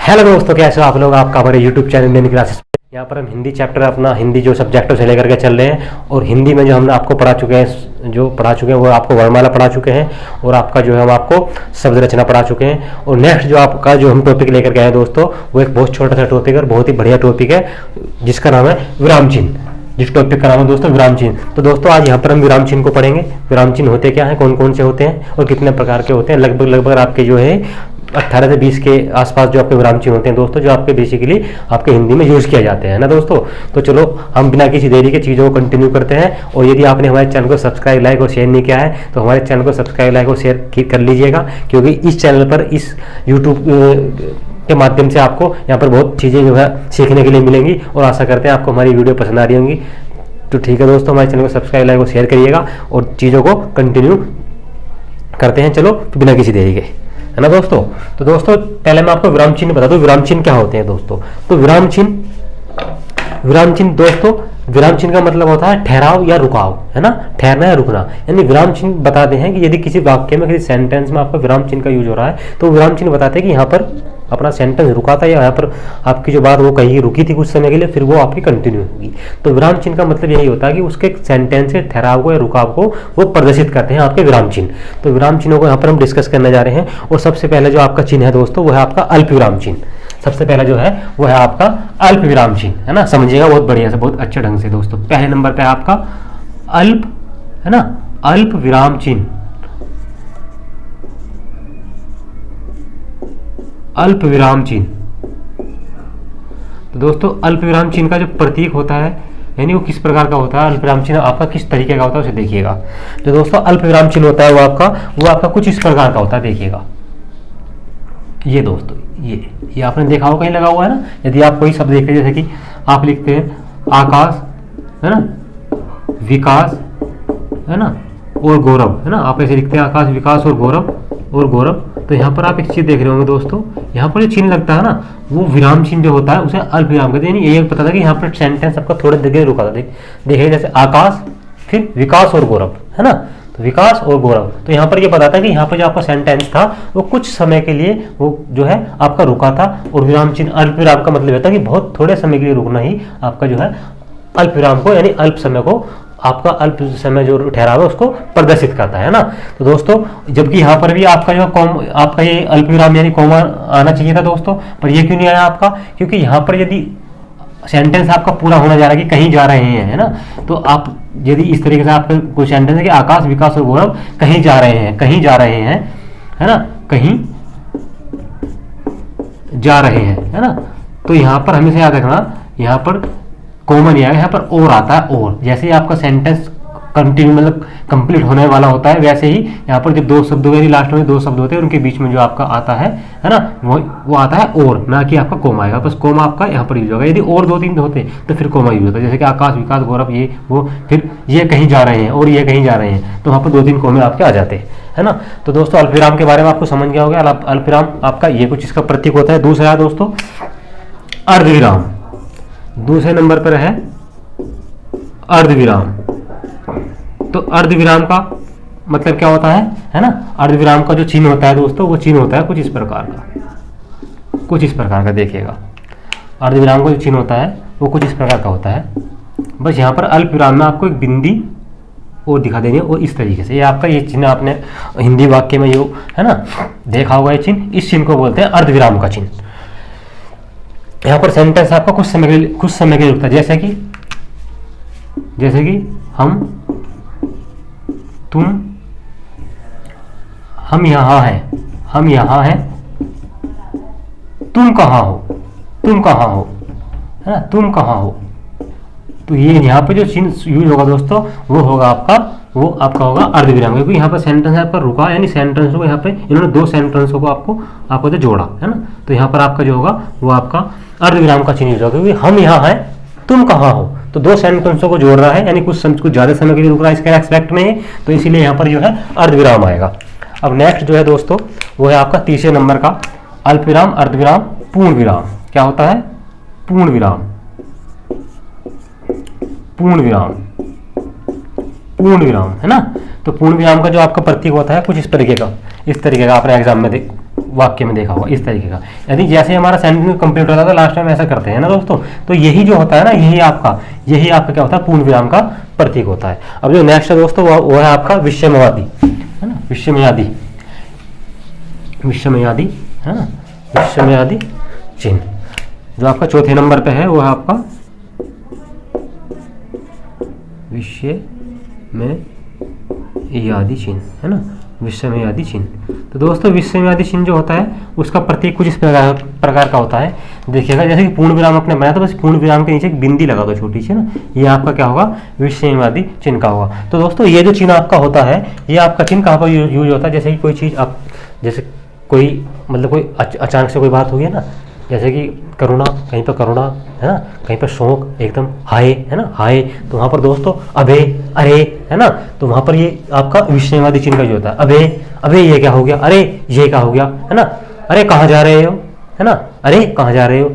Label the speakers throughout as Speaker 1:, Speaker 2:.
Speaker 1: Hello दोस्तों, कैसे हो आप लोग। आपका हमारे यूट्यूब चैनल दैनिक क्लासेस में यहाँ पर हम हिंदी चैप्टर अपना हिंदी जो सब्जेक्टों से लेकर के चल रहे हैं। और हिंदी में जो हमने आपको पढ़ा चुके हैं वो आपको वर्णमाला पढ़ा चुके हैं और आपका जो है हम आपको शब्द रचना पढ़ा चुके हैं। और नेक्स्ट जो आपका जो हम टॉपिक लेकर गए हैं दोस्तों, वो एक बहुत छोटा सा टॉपिक है और बहुत ही बढ़िया टॉपिक है, जिसका नाम है विराम चिन्ह। जिस टॉपिक का नाम है दोस्तों विराम चिन्ह। तो दोस्तों आज यहाँ पर हम विराम चिन्ह को पढ़ेंगे। विराम चिन्ह होते क्या हैं, कौन कौन से होते हैं और कितने प्रकार के होते हैं। लगभग आपके जो है 18 से 20 के आसपास जो आपके विराम चिन्ह होते हैं दोस्तों, जो आपके बेसिकली आपके हिंदी में यूज किया जाते हैं ना दोस्तों। तो चलो हम बिना किसी देरी के चीज़ों को कंटिन्यू करते हैं। और यदि आपने हमारे चैनल को सब्सक्राइब, लाइक और शेयर नहीं किया है तो हमारे चैनल को सब्सक्राइब, लाइक और शेयर कर लीजिएगा, क्योंकि इस चैनल पर, इस यूट्यूब के माध्यम से आपको यहाँ पर बहुत चीज़ें जो है सीखने के लिए मिलेंगी। और आशा करते हैं आपको हमारी वीडियो पसंद आ रही होंगी। तो ठीक है दोस्तों, हमारे चैनल को सब्सक्राइब, लाइक और शेयर करिएगा और चीज़ों को कंटिन्यू करते हैं। चलो तो बिना किसी देरी के, है ना दोस्तों। तो दोस्तों पहले मैं आपको विराम चिन्ह बता दूं, विराम चिन्ह क्या होते हैं दोस्तों। तो विराम चिन्ह दोस्तों, विराम चिन्ह का मतलब होता है ठहराव या रुकाव, है ना, ठहरना या रुकना। यानी विराम चिन्ह बताते हैं कि यदि किसी वाक्य में, किसी सेंटेंस में आपका विराम चिन्ह का यूज हो रहा है तो विराम चिन्ह बताते हैं कि यहाँ पर अपना सेंटेंस रुका था या यहाँ पर आपकी जो बात वो कहीं रुकी थी कुछ समय के लिए, फिर वो आपकी कंटिन्यू होगी। तो विराम चिन्ह का मतलब यही होता है कि उसके सेंटेंस के ठहराव को या रुकाव को वो प्रदर्शित करते हैं आपके विराम चिन्ह। तो विराम चिन्हों को यहाँ पर हम डिस्कस करने जा रहे हैं। और सबसे पहले जो आपका चिन्ह है दोस्तों, वो है आपका अल्प विराम चिन्ह। सबसे पहला जो है वो है आपका अल्प विराम चिन्ह, है ना। समझिएगा बहुत बढ़िया से, बहुत अच्छे ढंग से दोस्तों। पहले नंबर पे आपका अल्प, है ना, अल्प विराम चिन्ह। अल्प विराम चिन्ह। तो दोस्तों अल्प विराम चिन्ह का जो प्रतीक होता है, यानी वो किस प्रकार का होता है, अल्प विराम चिन्ह आपका किस तरीके का होता है उसे देखिएगा। जो दोस्तों अल्प विराम चिन्ह होता है वो आपका कुछ इस प्रकार का होता है, देखिएगा। ये दोस्तों ये आपने देखा हो कहीं लगा हुआ है ना। यदि आप कोई शब्द देखते हैं, जैसे कि आप लिखते हैं आकाश, है ना, विकास, है ना, और गौरव, है ना। आप ऐसे लिखते हैं आकाश, विकास और गौरव। तो यहाँ पर आप एक चीज देख रहे होंगे दोस्तों, यहाँ पर जो चिन्ह लगता है ना, वो विराम चिन्ह जो होता है उसे अल्प विराम कहते हैं। यानी ये पता था कि यहाँ पर सेंटेंस आपका थोड़ी देर रुका था। देखिए जैसे आकाश, फिर विकास और गौरव, है ना। तो विकास और गौरव, तो यहाँ पर ये बताता है कि यहाँ पर जो आपका सेंटेंस था वो कुछ समय के लिए वो जो है आपका रुका था। और विराम चिन्ह अल्प विराम का मतलब होता है कि बहुत थोड़े समय के लिए रुकना ही आपका जो है अल्प विराम को, यानी अल्प समय को, आपका अल्प समय जो ठहराव है उसको प्रदर्शित करता है ना। तो दोस्तों जबकि यहाँ पर भी आपका जो आपका ये अल्प विराम यानी कॉमा आना चाहिए था दोस्तों, पर ये क्यों नहीं आया आपका, क्योंकि यहाँ पर यदि सेंटेंस आपका पूरा होना जा रहा है कि कहीं जा रहे हैं, है ना। तो आप यदि इस तरीके से आपका कोई सेंटेंस है कि आकाश, विकास और गौरव कहीं जा रहे हैं, है ना, कहीं जा रहे हैं, है ना। तो यहाँ पर हमेशा याद रखना, यहाँ पर कॉमन नहीं आएगा, यहाँ पर और आता है। और जैसे ही आपका सेंटेंस कंटिन्यू मतलब कंप्लीट होने वाला होता है, वैसे ही यहाँ पर जब दो शब्दों के लास्ट में दो शब्द होते हैं उनके बीच में जो आपका आता है ना, वो आता है और, ना कि आपका कोमा आएगा। बस कोमा आपका यहाँ पर यूज होगा। यदि और दो तीन होते तो फिर कोमा यूज होता है, जैसे कि आकाश, विकास, गौरव, ये वो, फिर ये कहीं जा रहे हैं और ये कहीं जा रहे हैं, तो वहाँ पर दो तीन कोमे आपके आ जाते हैं, है ना। तो दोस्तों अल्प विराम के बारे में आपको समझ गया होगा। अल्प विराम आपका ये कुछ इसका प्रतीक होता है। दूसरा है दोस्तों अर्धविराम। दूसरे नंबर पर है अर्धविराम। तो अर्धविराम का मतलब क्या होता है ना। अर्धविराम का जो चिन्ह होता है दोस्तों, वो चिन्ह होता है कुछ इस प्रकार का, देखिएगा। अर्धविराम का जो चिन्ह होता है वो कुछ इस प्रकार का होता है। बस यहाँ पर अल्प विराम में आपको एक बिंदी और दिखा देनी है, और इस तरीके से ये आपका ये चिन्ह आपने हिंदी वाक्य में ये, है ना, देखा होगा। ये चिन्ह, इस चिन्ह को बोलते हैं अर्धविराम का चिन्ह। यहाँ पर सेंटेंस आपका कुछ समय के लिए रुकता है, जैसे कि हम, तुम, हम यहाँ हैं, तुम कहाँ हो, है ना, तुम कहाँ हो। तो ये यहाँ पे जो चिन्ह यूज होगा दोस्तों, वो आपका होगा अर्धविराम, क्योंकि यहाँ पर सेंटेंस आपका रुका, यानी सेंटेंस को यहाँ पे इन्होंने दो सेंटेंसों को आपको जो जोड़ा, है ना। तो यहाँ पर आपका जो होगा वो आपका अर्धविराम का चिन्ह यूज होगा, क्योंकि हम यहाँ हैं, तुम कहाँ हो, तो दो सेंटेंसों को जोड़ रहा है, यानी कुछ ज्यादा समय के लिए रुक रहा है इसके एक्सपेक्ट में, तो इसीलिए यहाँ पर जो है अर्धविराम आएगा। अब नेक्स्ट जो है दोस्तों, वो है आपका तीसरे नंबर का अल्प विराम, अर्धविराम, पूर्ण विराम। क्या होता है, पूर्ण विराम, है ना। तो पूर्ण विराम का जो आपका प्रतीक होता है कुछ इस तरीके का, आपने एग्जाम में वाक्य में देखा होगा इस तरीके का। यदि जैसे हमारा सेंटेंस कंप्लीट होता है तो लास्ट में ऐसा करते हैं ना दोस्तों, तो यही जो होता है ना, यही आपका क्या होता है, पूर्ण विराम का प्रतीक होता है। अब जो नेक्स्ट है दोस्तों वो है आपका विषमयादि, है ना, विषमयादि है ना, विषमयादि चिन्ह। जो आपका चौथे नंबर पे है वो है आपका विषमयादि चिन्ह, है ना, विषमयादि चिन्ह। तो दोस्तों विषमयादि चिन्ह जो होता है उसका प्रतीक कुछ इस प्रकार का होता है। देखिएगा जैसे कि पूर्ण विराम आपने बनाया तो बस पूर्ण विराम के नीचे एक बिंदी लगा दो छोटी सी ना, ये आपका क्या होगा, विषमयादि चिन्ह का होगा। तो दोस्तों ये जो चिन्ह आपका होता है, ये आपका चिन्ह कहाँ पर यूज होता है, जैसे कि कोई चीज़ आप, जैसे कोई मतलब कोई अचानक से कोई बात हुई है ना, जैसे कि करुणा, कहीं पर करुणा है ना, कहीं पर शोक, एकदम हाय है ना, हाय, तो वहाँ पर दोस्तों अबे, अरे है ना, तो वहाँ पर ये आपका विषमयादि चिन्ह का जो होता है, अबे, अबे ये क्या हो गया, अरे ये क्या हो गया, है ना, अरे कहाँ जा रहे हो, है ना, अरे कहाँ जा रहे हो,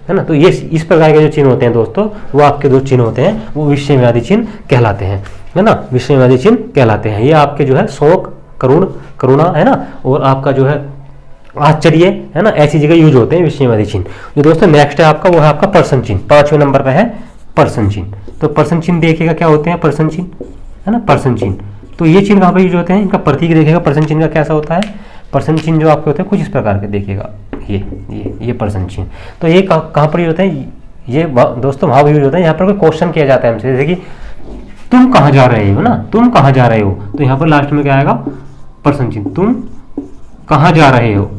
Speaker 1: है ना। तो ये इस प्रकार के जो चिन्ह होते हैं दोस्तों, वो आपके जो चिन्ह होते हैं वो विषमयादि चिन्ह कहलाते हैं, है ना, विषमयादि चिन्ह कहलाते हैं। ये आपके जो है शोक, करुणा है ना, और आपका जो है आश्चर्य, है ना, ऐसी जगह यूज होते हैं विषमयादि चिन्ह। जो दोस्तों नेक्स्ट है आपका वो है आपका पर्सन चिन्ह, 5वें नंबर पे है पर्सन चिन्ह। तो पर्सन चिन्ह देखिएगा क्या होते हैं, पर्सन चिन्ह, है ना, पर्सन चिन्ह। तो ये चिन्ह कहाँ पे यूज होते हैं, इनका प्रतीक देखिएगा पर्सन चिन्ह का कैसा होता है। पर्सन चिन्ह जो आपके होते हैं कुछ इस प्रकार के, देखिएगा ये पर्सन चिन्ह। तो ये कहाँ पर यूज होते हैं, ये दोस्तों वहाँ यूज होता है यहाँ पर कोई क्वेश्चन किया जाता है हमसे, जैसे कि तुम कहाँ जा रहे हो ना, तुम कहाँ जा रहे हो, तो यहाँ पर लास्ट में क्या आएगा, पर्सन चिन्ह, तुम कहाँ जा रहे हो।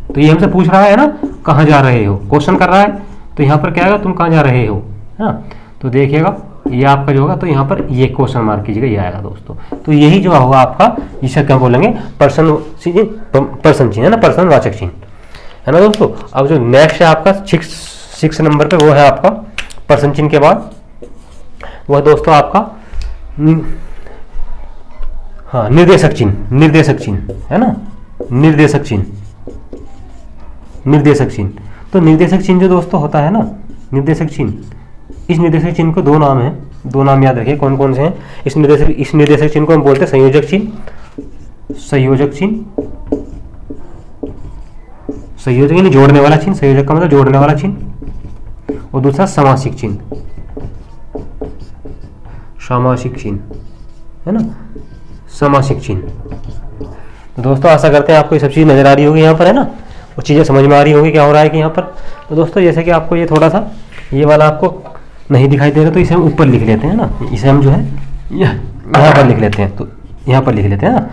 Speaker 1: तो ये हमसे पूछ रहा है ना, कहाँ जा रहे हो, क्वेश्चन कर रहा है, तो यहाँ पर क्या आएगा, तुम कहाँ जा रहे हो, है ना। तो देखिएगा ये आपका जो होगा, तो यहाँ पर ये क्वेश्चन मार्क कीजिएगा, ये आएगा दोस्तों। तो यही जो होगा आपका, इसे क्या बोलेंगे, पर्सन चिन्ह, है ना, पर्सन वाचक चिन्ह, है ना दोस्तों। अब जो नेक्स्ट है आपका 6 नंबर पे वो है आपका पर्सन चिन्ह के बाद वह दोस्तों आपका हाँ निर्देशक चिन्ह, है ना, निर्देशक चिन्ह। तो निर्देशक चिन्ह जो दोस्तों होता है ना, निर्देशक चिन्ह, इस निर्देशक चिन्ह को दो नाम है, दो नाम याद रखिए कौन कौन से हैं। इस निर्देशक चिन्ह को हम बोलते हैं संयोजक चिन्ह, संयोजक यानी जोड़ने वाला चिन्ह, संयोजक का मतलब जोड़ने वाला चिन्ह, और दूसरा सामासिक चिन्ह, है ना, सामासिक चिन्ह। तो दोस्तों आशा करते हैं आपको ये सब चीज़ नजर आ रही होगी यहाँ पर, है ना, वो चीज़ें समझ में आ रही होंगी क्या हो रहा है कि यहाँ पर। तो दोस्तों जैसे कि आपको ये थोड़ा सा ये वाला आपको नहीं दिखाई दे रहा, तो इसे हम ऊपर लिख लेते हैं ना, इसे हम जो है यहाँ पर लिख लेते हैं, तो यहाँ पर लिख लेते हैं ना,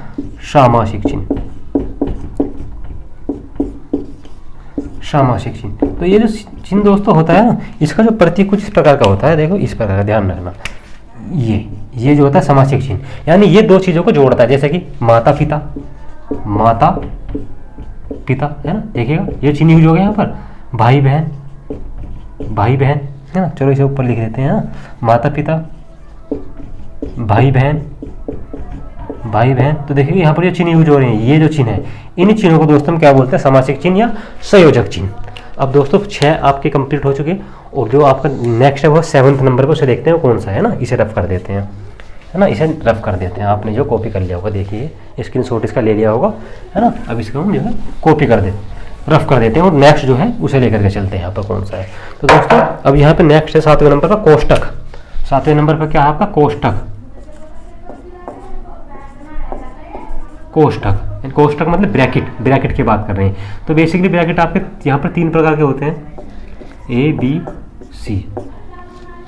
Speaker 1: सामासिक चिन्ह, सामासिक चिन्ह। तो ये जो चिन्ह दोस्तों होता है ना, इसका जो प्रतीक कुछ इस प्रकार का होता है, देखो इस प्रकार का, ध्यान रखना। ये जो होता है सामासिक चिन्ह, यानी ये दो चीज़ों को जोड़ता है, जैसे कि माता पिता, है ना, देखिएगा ये चिन्ह यूज हो गया यहाँ पर, भाई बहन, है ना, चलो इसे ऊपर लिख देते हैं ना, माता पिता, भाई बहन। तो देखिए यहाँ पर ये चिन्ह यूज हो रहे हैं, ये जो चिन्ह है, इन चिन्हों को दोस्तों हम क्या बोलते हैं, सामासिक चिन्ह या संयोजक चिन्ह। अब दोस्तों 6 आपके कंप्लीट हो चुके, और जो आपका नेक्स्ट है वो 7th नंबर पर, उसे देखते हैं कौन सा है ना, इसे रफ कर देते हैं, है ना, इसे रफ कर देते हैं। आपने जो कॉपी कर लिया होगा, देखिए स्क्रीनशॉट इसका ले लिया होगा, है ना, अब इसको हम जो है कॉपी कर देते, रफ कर देते हैं, और नेक्स्ट जो है उसे लेकर के चलते हैं यहाँ पर कौन सा है। तो दोस्तों अब यहाँ पे नेक्स्ट है 7वें नंबर पर कोष्टक। 7वें नंबर पर क्या है आपका, कोष्टक मतलब ब्रैकेट की बात कर रहे हैं। तो बेसिकली ब्रैकेट आपके यहाँ पर 3 प्रकार के होते हैं, ABC,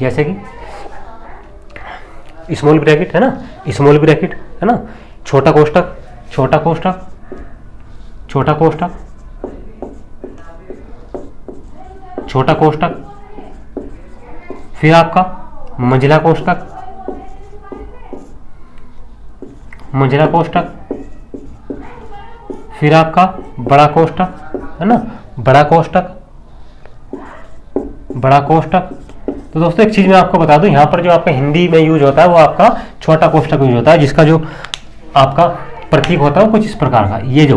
Speaker 1: जैसे कि स्मॉल ब्रैकेट, है ना, छोटा कोष्टक, फिर आपका मंझला कोष्टक, फिर आपका बड़ा कोष्टक, है ना, बड़ा कोष्टक। तो दोस्तों एक चीज मैं आपको बता दूं, यहाँ पर जो आपका हिंदी में यूज होता है वो आपका छोटा कोष्टक यूज होता है, जिसका जो आपका प्रतीक होता है वो कुछ इस प्रकार का, ये जो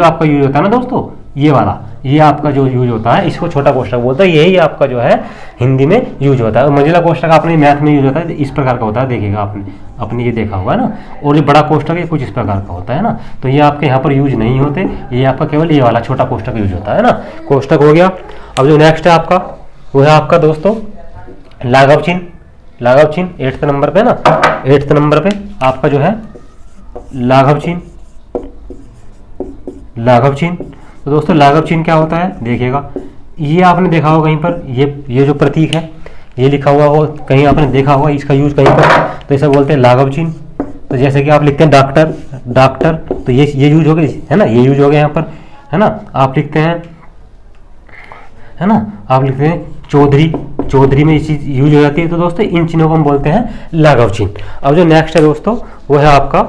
Speaker 1: आपका यूज होता है ना दोस्तों, ये वाला, ये आपका जो यूज होता है इसको छोटा कोष्टक बोलता है, यही आपका जो है हिंदी में यूज होता है। और मंझला कोष्टक आपने मैथ में यूज होता है, इस प्रकार का होता है, देखिएगा आपने अपने ये देखा होगा ना। और ये बड़ा कोष्टक ये कुछ इस प्रकार का होता है ना, तो ये आपके यहाँ पर यूज नहीं होते, ये आपका केवल ये वाला छोटा कोष्टक यूज होता है ना। कोष्टक हो गया। अब जो नेक्स्ट है आपका वो है आपका दोस्तों लाघव चिन्ह। लाघव चिन्ह 8th नंबर पे ना, 8th नंबर पे आपका जो है लाघव चिन्ह। लाघव चिन्ह, तो दोस्तों लाघव चिन्ह क्या होता है देखिएगा, ये आपने देखा होगा कहीं पर, ये जो प्रतीक है ये लिखा हुआ हो, कहीं आपने देखा होगा इसका यूज कहीं पर, तो इसे बोलते हैं लाघव चिन्ह। तो जैसे कि आप लिखते हैं डॉक्टर, डॉक्टर, तो ये यूज हो गए है ना, ये यूज हो गए यहाँ पर है ना। आप लिखते हैं है ना, आप लिखते हैं चौधरी, चौधरी में ये चीज यूज हो जाती है। तो दोस्तों इन चिन्हों को हम बोलते हैं लाघव चिन्ह। अब जो नेक्स्ट है दोस्तों वो है आपका,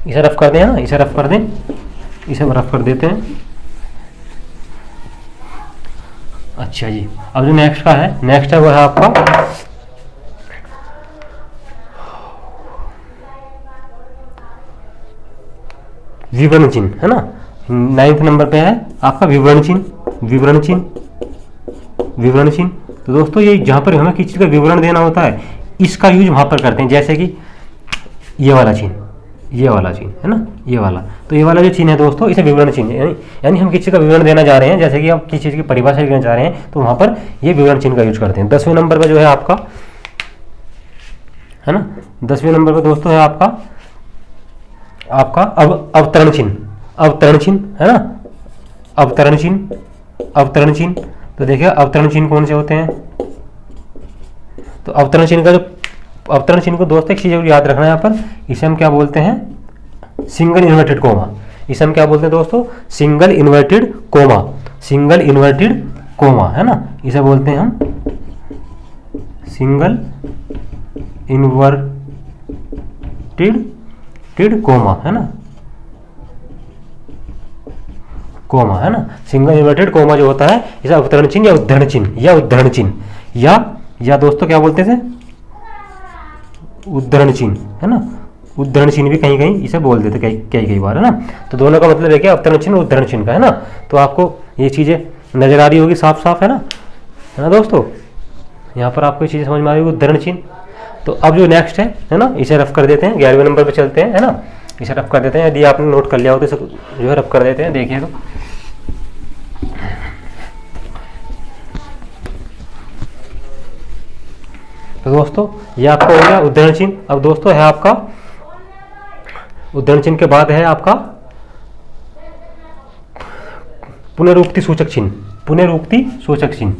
Speaker 1: इसे रफ कर दें ना, इसे रफ कर दें, इसे हम रफ कर देते हैं। अच्छा जी, अब जो नेक्स्ट का है, नेक्स्ट है वो है आपका विवरण चिन्ह है ना। 9th नंबर पे है आपका विवरण चिन्ह। विवरण चिन्ह, विवरण चिन्ह, तो दोस्तों ये जहां पर हमें किसी चीज का विवरण देना होता है इसका यूज वहां पर करते हैं। जैसे कि ये वाला चिन्ह, ये वाला चिन्ह है ना, ये वाला, तो ये वाला जो चिन्ह है दोस्तों इसे विवरण चिन्ह, यानी हम किसी चीज का विवरण देना जा रहे हैं, जैसे कि आप किसी चीज की परिभाषा लिखना चाह रहे हैं तो वहां पर ये विवरण चिन्ह का यूज करते हैं। 10वें नंबर पर जो है आपका है ना, 10वें नंबर पर दोस्तों है आपका अवतरण चिन्ह। अवतरण चिन्ह है ना, अवतरण चिन्ह, अवतरण चिन्ह, तो देखिए अवतरण चिन्ह कौन से होते हैं। तो अवतरण चिन्ह का जो, अवतरण चिन्ह को दोस्तों एक चीज याद रखना है यहाँ पर, इसे हम क्या बोलते हैं, सिंगल इन्वर्टेड कोमा। इसे हम क्या बोलते हैं दोस्तों, single inverted coma. Single inverted coma है ना, इसे बोलते हैं हम सिंगल इन्वर्टेड कोमा है ना, कोमा है ना। सिंगल इन्वर्टेड कोमा जो होता है इसे अवतरण चिन्ह या उद्धरण चिन्ह या उद्धरण चिन्ह या दोस्तों क्या बोलते थे, उद्धरण चिन्ह है ना। उद्धरण चिन्ह भी कहीं कहीं इसे बोल देते कई बार है ना। तो दोनों का मतलब है क्या, अवतरण चिन्ह उद्धरण चिन्ह का है ना। तो आपको ये चीजें नजर आ रही होगी साफ साफ है ना दोस्तों। यहाँ पर आपको ये चीजें समझ में आ रही होगी, उद्धरण चिन्ह। तो अब जो नेक्स्ट है ना, इसे रफ कर देते हैं, 11वें नंबर पे चलते हैं है ना। इसे रफ कर देते हैं, यदि आपने नोट कर लिया हो तो इसे जो है रफ कर देते हैं। देखिए तो दोस्तों ये आपका हो गया उद्धरण चिन्ह। अब दोस्तों है आपका उद्धरण चिन्ह के बाद है आपका पुनरुक्ति सूचक चिन्ह। पुनरुक्ति सूचक चिन्ह,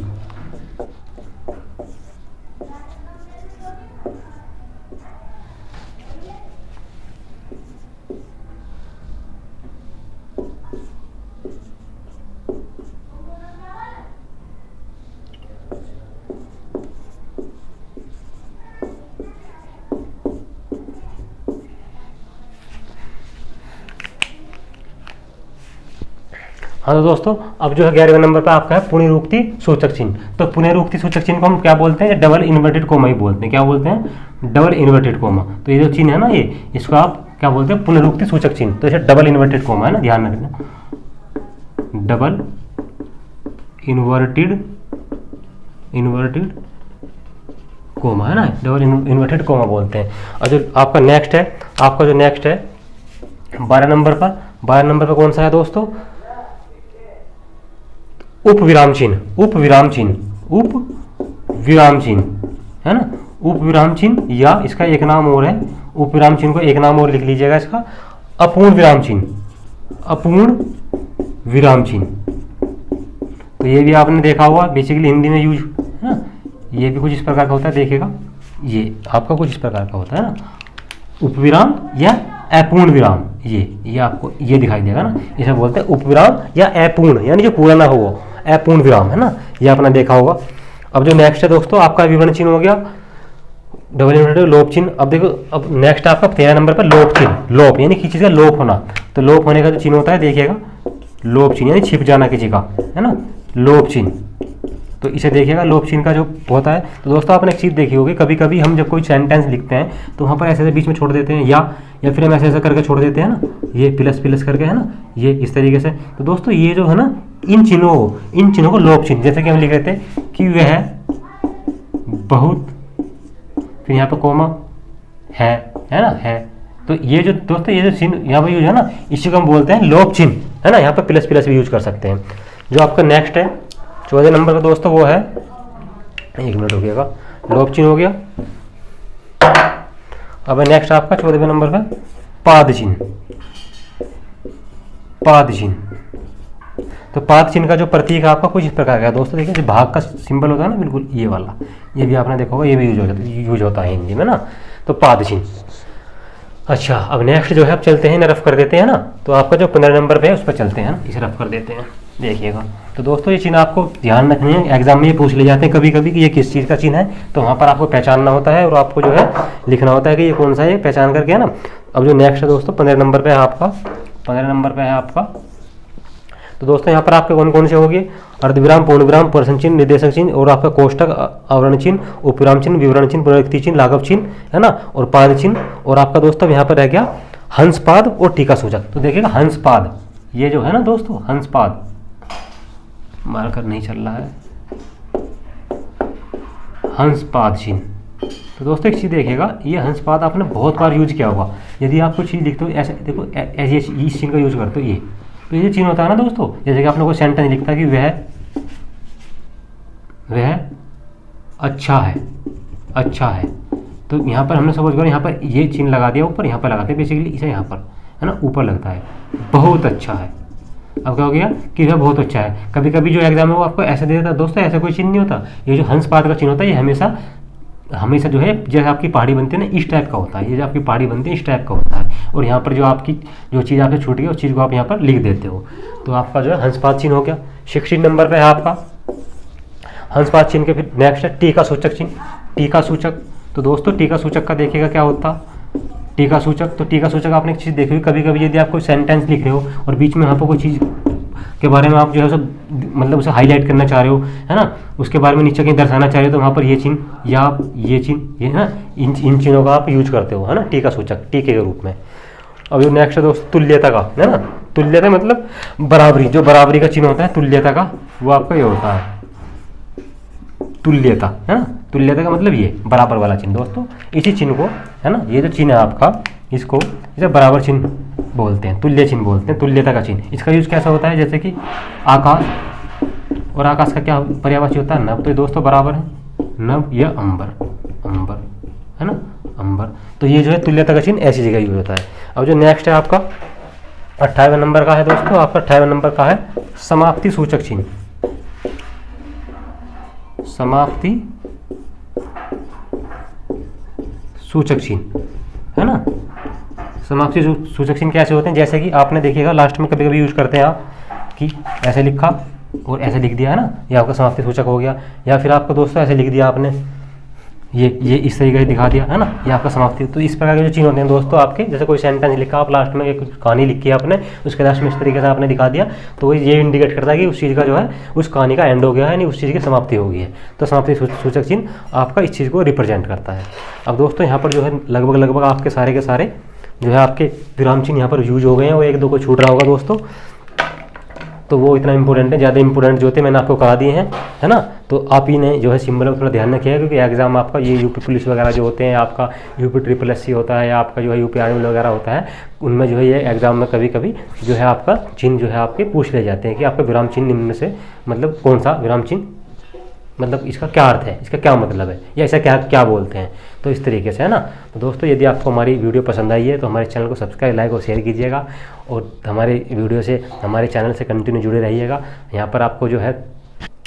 Speaker 1: हाँ तो दोस्तों अब जो है 11वें नंबर पर आपका है पुनरुक्ति सूचक चिन्ह। तो पुनरुक्ति सूचक चिन्ह को हम क्या बोलते हैं, डबल इन्वर्टेड कोमा ही बोलते हैं। क्या बोलते हैं, डबल इन्वर्टेड कोमा। तो ये जो चिन्ह है ना, ये इसको आप क्या बोलते हैं, पुनरुक्ति सूचक चिन्ह। तो इसे डबल इन्वर्टेड कोमा है ना, ध्यान रखना, डबल इन्वर्टेड कोमा है ना, डबल इन्वर्टेड कोमा बोलते हैं। और जो आपका नेक्स्ट है, आपका जो नेक्स्ट है 12 नंबर पर, 12 नंबर पर कौन सा है दोस्तों, उपविराम चिन्ह। उपविराम चिन्ह, उपविराम चिन्ह है ना, उपविराम चिन्ह, या इसका एक नाम और है, उपविराम चिन्ह को एक नाम और लिख लीजिएगा इसका, अपूर्ण विराम चिन्ह। अपूर्ण विराम चिन्ह, तो ये भी आपने देखा हुआ बेसिकली हिंदी में यूज है ना। ये भी कुछ इस प्रकार का होता है, देखिएगा ये आपका कुछ इस प्रकार का होता है ना, उपविराम या अपूर्ण विराम। ये आपको ये दिखाई देगा ना, इसे बोलते हैं उपविराम या अपूर्ण, यानी जो पूरा ना हो, अपूर्ण विराम है ना, ये आपने देखा होगा। अब जो नेक्स्ट है दोस्तों आपका विवरण चिन्ह हो गया, डबल इन्वर्टेड लोप चिन्ह। अब देखो अब नेक्स्ट आपका 13 नंबर पर लोप चिन्ह। लोप यानी किसी चीज का लोप होना, तो लोप होने का जो चिन्ह होता है देखिएगा, लोप चिन्ह यानी छिप जाना किसी का है ना, लोप चिन्ह। तो इसे देखिएगा लोप चिन्ह का जो होता है। तो दोस्तों आपने एक चीज़ देखी होगी, कभी कभी हम जब कोई सेंटेंस लिखते हैं तो वहाँ पर ऐसे ऐसे बीच में छोड़ देते हैं, या फिर हम ऐसे ऐसे करके छोड़ देते हैं ना, ये प्लस प्लस करके है ना, ये इस तरीके से। तो दोस्तों ये जो है ना, इन चिन्हों को लोप चिन्ह, जैसे कि हम लिख रहे थे कि वह बहुत, फिर यहाँ पर कोमा, है ना, है। तो ये जो दोस्तों ये जो चिन्ह यहाँ पर यूज है ना, इसी को हम बोलते हैं लोप चिन्ह, है ना। यहाँ पर प्लस प्लस भी यूज कर सकते हैं। जो आपका नेक्स्ट है 14 नंबर का दोस्तों, वो है, 1 मिनट हो गया, लोप चिन्ह हो गया। अब नेक्स्ट आपका 14वें नंबर का पाद चिन्ह। पाद चिन्ह, तो पाद चिन्ह का जो प्रतीक है आपका कुछ इस प्रकार का है दोस्तों। देखिए जो भाग का सिंबल होता है ना, बिल्कुल ये वाला, ये भी आपने देखा होगा, ये भी यूज होता है हिंदी में ना, तो पाद चिन्ह। अच्छा, अब नेक्स्ट जो है आप चलते हैं, रफ कर देते हैं ना, तो आपका जो 15 नंबर पे है उस पर चलते हैं ना, इसे रफ कर देते हैं, देखिएगा। तो दोस्तों ये चिन्ह आपको ध्यान रखनी है, एग्जाम में ये पूछ ले जाते हैं कभी कभी कि ये किस चीज़ का चिन्ह है, तो वहाँ पर आपको पहचानना होता है और आपको जो है लिखना होता है कि ये कौन सा है, पहचान करके, है ना। अब जो नेक्स्ट है दोस्तों 15 नंबर पर है आपका, 15 नंबर पर है आपका, तो दोस्तों यहाँ पर आपके कौन कौन से होंगे, अर्धविराम, पूर्णविराम, प्रश्न चिन्ह, निर्देशक चिन्ह, और आपका कोष्टक, आवरण चिन्ह, उपविराम चिन्ह, विवरण चिन्ह, पुनरुक्ति चिन्ह, लाघव चिन्ह, है ना, और पाद चिन्ह। और आपका दोस्तों यहाँ पर रह गया हंस पाद और टीका सूचक। तो देखिएगा हंस पाद, ये जो है ना दोस्तों हंस पाद, मार्कर नहीं चल रहा है, हंस पाद चिन्ह। तो दोस्तों एक चीज़ देखिएगा, ये हंस पाद आपने बहुत बार यूज किया होगा। यदि आप कुछ चीज़ लिखते हो ऐसे, देखो ऐसे इस चिन्ह का यूज करते हो, ये तो ये चिन्ह होता है ना दोस्तों, जैसे कि आपने कोई सेंटेंस लिखता है कि वह अच्छा है, अच्छा है, तो यहाँ पर हमने समझ गए, यहाँ पर ये चिन्ह लगा दिया ऊपर, यहाँ पर लगाते हैं बेसिकली इसे, यहाँ पर है ना ऊपर लगता है, बहुत अच्छा है। अब क्या हो गया कि वह बहुत अच्छा है। कभी कभी जो एग्जाम है वो आपको ऐसे दे देता है दोस्तों, ऐसा कोई चिन्ह नहीं होता। ये जो हंस पाद का चिन्ह होता है, ये हमेशा जो है जैसे आपकी पहाड़ी बनती है ना, इस टाइप का होता है। ये जो आपकी पहाड़ी बनती है इस टाइप का होता है, और यहाँ पर जो आपकी जो चीज़ आपसे छूट गई उस चीज़ को आप यहाँ पर लिख देते हो, तो आपका जो है हंसपाद चिन्ह हो गया। 16 नंबर पे है आपका हंसपाद चिन्ह के फिर नेक्स्ट है टीका सूचक चिन्ह। टीका सूचक, तो दोस्तों टीका सूचक का देखिएगा क्या होता, टीका सूचक। तो टीका सूचक आपने एक चीज़ देखी हुई, कभी कभी यदि आप कोई सेंटेंस लिख रहे हो और बीच में यहाँ पर कोई चीज़ के बारे में आप जो है सब मतलब उसे हाईलाइट करना चाह रहे हो, है ना, उसके बारे में नीचे कहीं दर्शाना चाह रहे हो, तो वहाँ पर ये चिन्ह या ये चिन्ह, ये ना इन चिन्हों का आप यूज करते हो, है ना, टीका सूचक, टीके के रूप में। अब जो नेक्स्ट है दोस्त तुल्यता का, है ना, तुल्यता मतलब बराबरी, जो बराबरी का चिन्ह होता है तुल्यता का, वो आपका ये होता है तुल्यता, है ना। तुल्यता का मतलब ये बराबर वाला चिन्ह दोस्तों। इसी चिन्ह को, है ना, ये जो चिन्ह है आपका, इसको इसे बराबर चिन्ह बोलते हैं, तुल्य चिन्ह बोलते हैं, तुल्यता का चिन्ह। इसका यूज कैसा होता है, जैसे कि आकाश, और आकाश का क्या पर्यायवाची होता है, नभ। तो ये दोस्तों बराबर है नभ या अंबर, अंबर, है ना, अंबर। तो ये जो है तुल्यता का चिन्ह ऐसी जगह यूज होता है। अब जो नेक्स्ट है आपका 58वें नंबर का है दोस्तों, आपका 58वें नंबर का है समाप्ति सूचक चिन्ह। समाप्ति सूचक चिन्ह, है ना। समाप्ति सूचक चिन्ह कैसे होते हैं, जैसे कि आपने देखिएगा लास्ट में कभी कभी यूज करते हैं आप कि ऐसे लिखा और ऐसे लिख दिया, है ना, ये आपका समाप्ति सूचक हो गया। या फिर आपको दोस्तों ऐसे लिख दिया आपने, ये इस तरीके से दिखा दिया, है ना, ये आपका समाप्ति। तो इस प्रकार के जो चिन्ह होते हैं दोस्तों आपके, जैसे कोई सेंटेंस लिखा, आप लास्ट में एक कहानी लिखी है आपने, उसके लास्ट में इस तरीके से आपने दिखा दिया, तो ये इंडिकेट करता है कि उस चीज़ का जो है उस कहानी का एंड हो गया है, नहीं उस चीज़ की समाप्ति हो गई है। तो समाप्ति सूचक चिन्ह आपका इस चीज़ को रिप्रेजेंट करता है। अब दोस्तों यहाँ पर जो है लगभग आपके सारे के सारे जो है आपके विराम चिन्ह यहाँ पर यूज हो गए हैं, वो एक दो को छूट रहा होगा दोस्तों, तो वो इतना इंपॉर्टेंट है, ज़्यादा इंपॉर्टेंट जो थे मैंने आपको करा दिए हैं, है ना। तो आप ही ने जो है सिंबल को थोड़ा ध्यान रखिएगा, क्योंकि एग्जाम आपका ये यूपी पुलिस वगैरह जो होते हैं, आपका यूपी SSC होता है, या आपका जो है यूपी आर्मी वगैरह होता है, उनमें जो है ये एग्जाम में कभी कभी जो है आपका चिन्ह जो है आपके पूछ ले जाते हैं कि आपका विराम चिन्ह निम्न में से मतलब कौन सा विराम चिन्ह, मतलब इसका क्या अर्थ है, इसका क्या मतलब है, या ऐसा क्या बोलते हैं। तो इस तरीके से, है ना। तो दोस्तों यदि आपको हमारी वीडियो पसंद आई है तो हमारे चैनल को सब्सक्राइब, लाइक और शेयर कीजिएगा, और हमारे वीडियो से, हमारे चैनल से कंटिन्यू जुड़े रहिएगा। यहाँ पर आपको जो है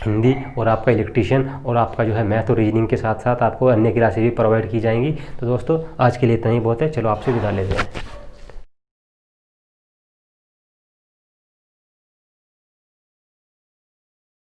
Speaker 1: हिंदी और आपका इलेक्ट्रीशियन और आपका जो है मैथ और रीजनिंग के साथ साथ आपको अन्य क्लासेस भी प्रोवाइड की जाएंगी। तो दोस्तों आज के लिए इतना ही बहुत है, चलो आपसे विदा लेते हैं।